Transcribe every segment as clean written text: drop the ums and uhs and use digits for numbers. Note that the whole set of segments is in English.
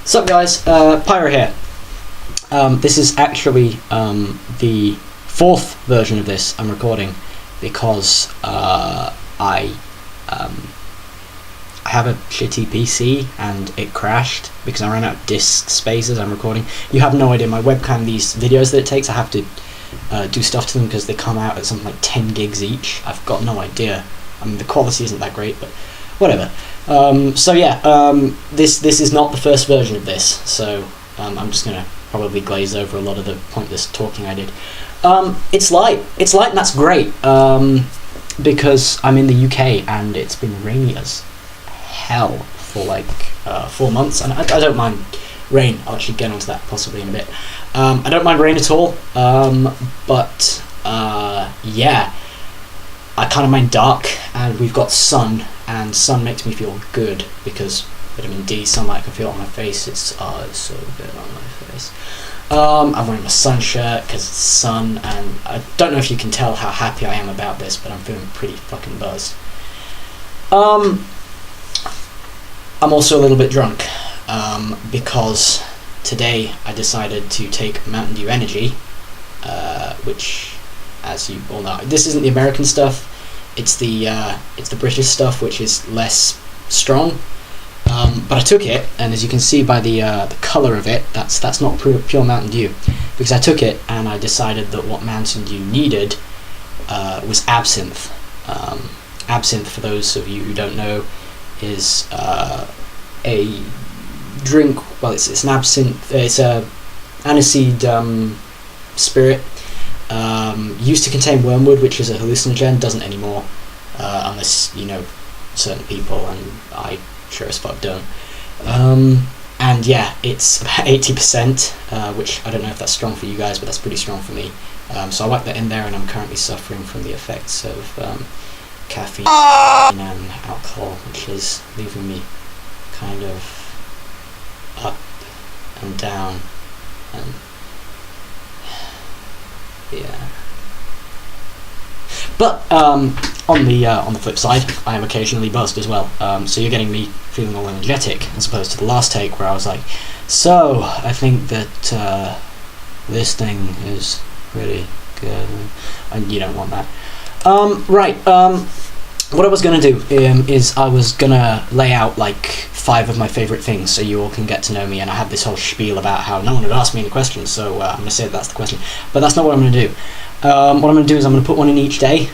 Sup guys, Pyro here. This is actually the fourth version of this I'm recording because I have a shitty PC and it crashed because I ran out of disk space as I'm recording. You have no idea, my webcam, these videos that it takes, I have to do stuff to them because they come out at something like 10 gigs each. I've got no idea. I mean, the quality isn't that great, but whatever. So yeah, this is not the first version of this, so I'm just gonna probably glaze over a lot of the pointless talking I did. It's light and that's great, because I'm in the UK and it's been rainy as hell for like 4 months, and I don't mind rain. I'll actually get onto that possibly in a bit. I don't mind rain at all, but yeah, I kind of mind dark, and we've got sun, and sun makes me feel good because vitamin D, sunlight, I can feel it on my face. It's so good on my face. I'm wearing my sun shirt because it's sun, and I don't know if you can tell how happy I am about this, but I'm feeling pretty fucking buzzed. I'm also a little bit drunk because today I decided to take Mountain Dew Energy, which, as you all know, this isn't the American stuff. It's the British stuff, which is less strong. But I took it, and as you can see by the colour of it, that's not pure Mountain Dew, because I took it and I decided that what Mountain Dew needed was absinthe. Absinthe, for those of you who don't know, is a drink. Well, it's an absinthe. It's a aniseed spirit. Used to contain wormwood, which is a hallucinogen. Doesn't anymore, unless you know certain people, and I sure as fuck don't. And yeah, it's about 80%, which I don't know if that's strong for you guys, but that's pretty strong for me. So I whacked that in there, and I'm currently suffering from the effects of caffeine and alcohol, which is leaving me kind of up and down, and yeah. But on the flip side, I am occasionally buzzed as well. So you're getting me feeling all energetic, as opposed to the last take where I was like, so I think that this thing is pretty good, and you don't want that. Right. What I was gonna do is I was gonna lay out like 5 of my favourite things so you all can get to know me, and I had this whole spiel about how no one had asked me any questions, so I'm gonna say that's the question. But that's not what I'm gonna do. What I'm going to do is I'm going to put one in each day,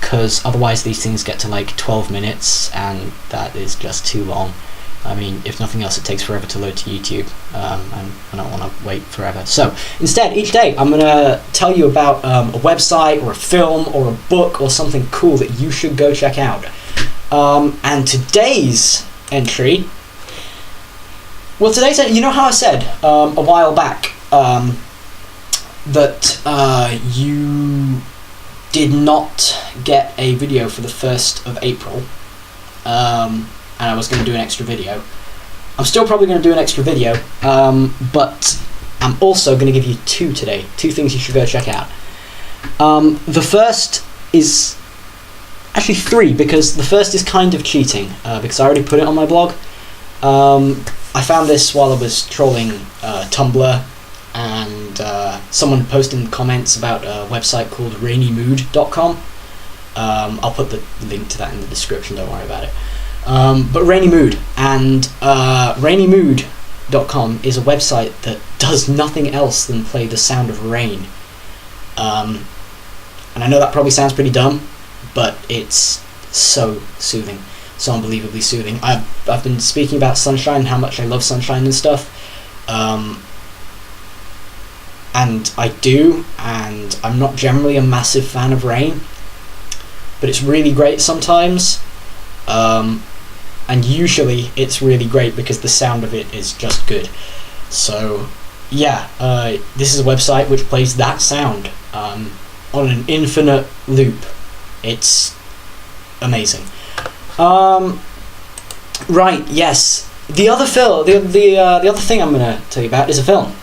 because otherwise these things get to like 12 minutes, and that is just too long. I mean, if nothing else, it takes forever to load to YouTube, and I don't want to wait forever. So instead, each day I'm going to tell you about a website or a film or a book or something cool that you should go check out. And today's entry, you know how I said a while back that you did not get a video for the 1st of April, and I was going to do an extra video. I'm still probably going to do an extra video, but I'm also going to give you 2 today, 2 things you should go check out. The first is actually 3, because the first is kind of cheating, because I already put it on my blog. I found this while I was trolling Tumblr, and someone posted in the comments about a website called rainymood.com. I'll put the link to that in the description, don't worry about it. But Rainy Mood, and rainymood.com is a website that does nothing else than play the sound of rain. And I know that probably sounds pretty dumb, but it's so soothing, so unbelievably soothing. I've been speaking about sunshine and how much I love sunshine and stuff. And I do, and I'm not generally a massive fan of rain, but it's really great sometimes, and usually it's really great because the sound of it is just good. So yeah, this is a website which plays that sound on an infinite loop. It's amazing. Right, yes. The other the other thing I'm going to tell you about is a film.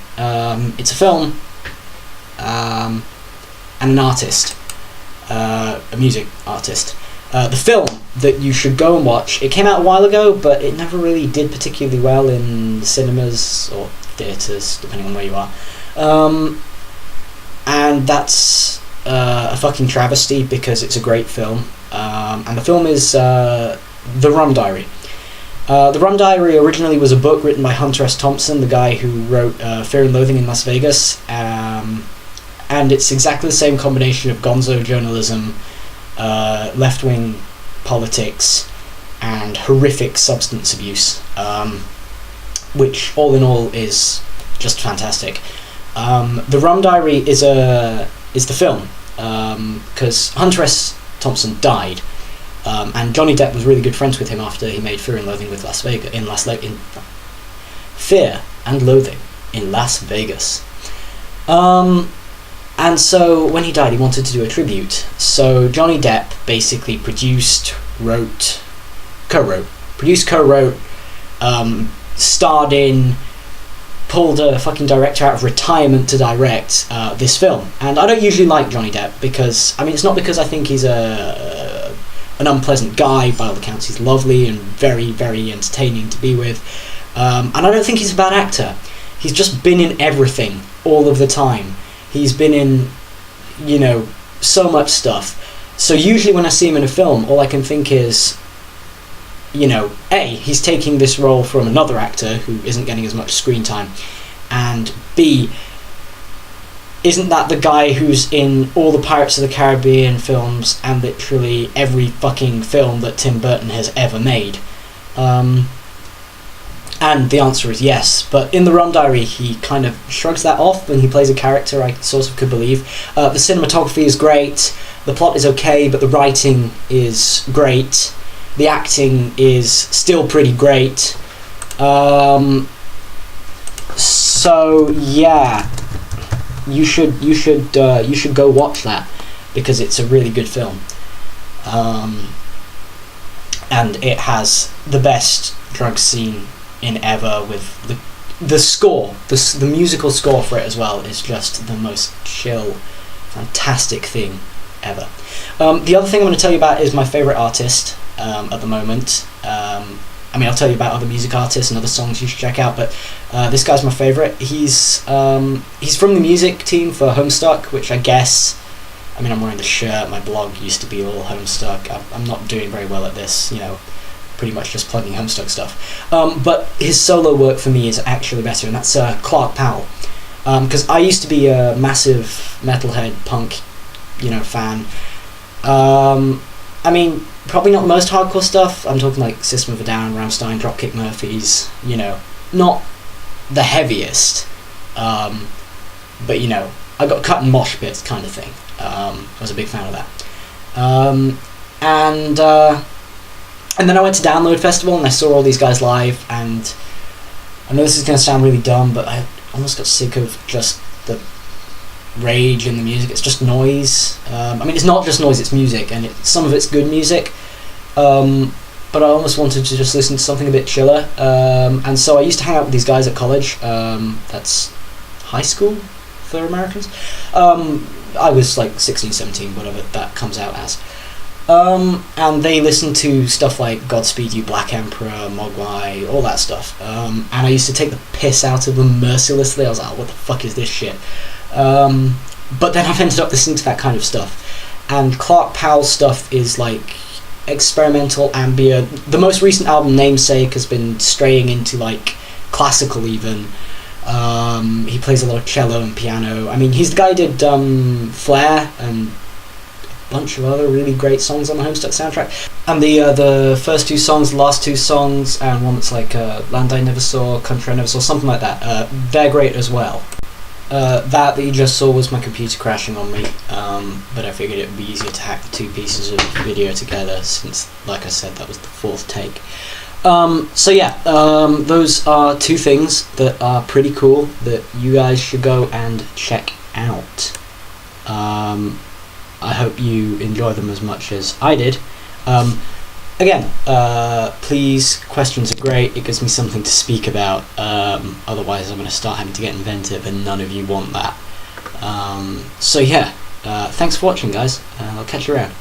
It's a film and an artist, a music artist. The film that you should go and watch, it came out a while ago, but it never really did particularly well in cinemas or theatres, depending on where you are. And that's a fucking travesty, because it's a great film. And the film is The Rum Diary. The Rum Diary originally was a book written by Hunter S. Thompson, the guy who wrote Fear and Loathing in Las Vegas. And it's exactly the same combination of gonzo journalism, left-wing politics, and horrific substance abuse, which all in all is just fantastic. The Rum Diary is the film, because Hunter S. Thompson died, and Johnny Depp was really good friends with him after he made Fear and Loathing with Fear and Loathing in Las Vegas. And so when he died, he wanted to do a tribute. So Johnny Depp basically co-wrote, starred in, pulled a fucking director out of retirement to direct this film. And I don't usually like Johnny Depp, because, I mean, it's not because I think he's an unpleasant guy. By all accounts, he's lovely and very, very entertaining to be with. And I don't think he's a bad actor. He's just been in everything all of the time. He's been in, so much stuff. So usually when I see him in a film, all I can think is, A, he's taking this role from another actor who isn't getting as much screen time, and B, isn't that the guy who's in all the Pirates of the Caribbean films and literally every fucking film that Tim Burton has ever made? And the answer is yes, but in The Rum Diary he kind of shrugs that off and he plays a character I sort of could believe. The cinematography is great, the plot is okay, but the writing is great, the acting is still pretty great. So yeah, you should go watch that, because it's a really good film. And it has the best drug scene in ever, with the score, the musical score for it as well is just the most chill, fantastic thing ever. The other thing I'm going to tell you about is my favourite artist at the moment. I mean, I'll tell you about other music artists and other songs you should check out, but this guy's my favourite. He's from the music team for Homestuck, which I guess, I mean, I'm wearing the shirt, my blog used to be all Homestuck. I'm not doing very well at this, pretty much just plugging Homestuck stuff. But his solo work for me is actually better, and that's Clark Powell. Because I used to be a massive metalhead punk, fan. I mean, probably not the most hardcore stuff. I'm talking like System of a Down, Rammstein, Dropkick Murphys, not the heaviest. But I got cut in mosh pits kind of thing. I was a big fan of that. And then I went to Download Festival and I saw all these guys live, and I know this is going to sound really dumb, but I almost got sick of just the rage in the music. It's just noise. I mean, it's not just noise, it's music, and some of it's good music, but I almost wanted to just listen to something a bit chiller, and so I used to hang out with these guys at college. That's high school for Americans. I was like 16, 17, whatever that comes out as. And they listened to stuff like Godspeed You Black Emperor, Mogwai, all that stuff. And I used to take the piss out of them mercilessly. I was like, what the fuck is this shit? But then I've ended up listening to that kind of stuff. And Clark Powell's stuff is like experimental, ambient. The most recent album, Namesake, has been straying into like classical even. He plays a lot of cello and piano. I mean, he's the guy who did Flair and bunch of other really great songs on the Homestuck soundtrack, and the first two songs, the last two songs, and one that's like Land I Never Saw, Country I Never Saw, something like that, they're great as well. That you just saw was my computer crashing on me, but I figured it would be easier to hack the two pieces of video together, since, like I said, that was the fourth take. So yeah, those are two things that are pretty cool that you guys should go and check out. I hope you enjoy them as much as I did. Again, please, questions are great. It gives me something to speak about. Otherwise I'm going to start having to get inventive, and none of you want that. So yeah, thanks for watching, guys. I'll catch you around.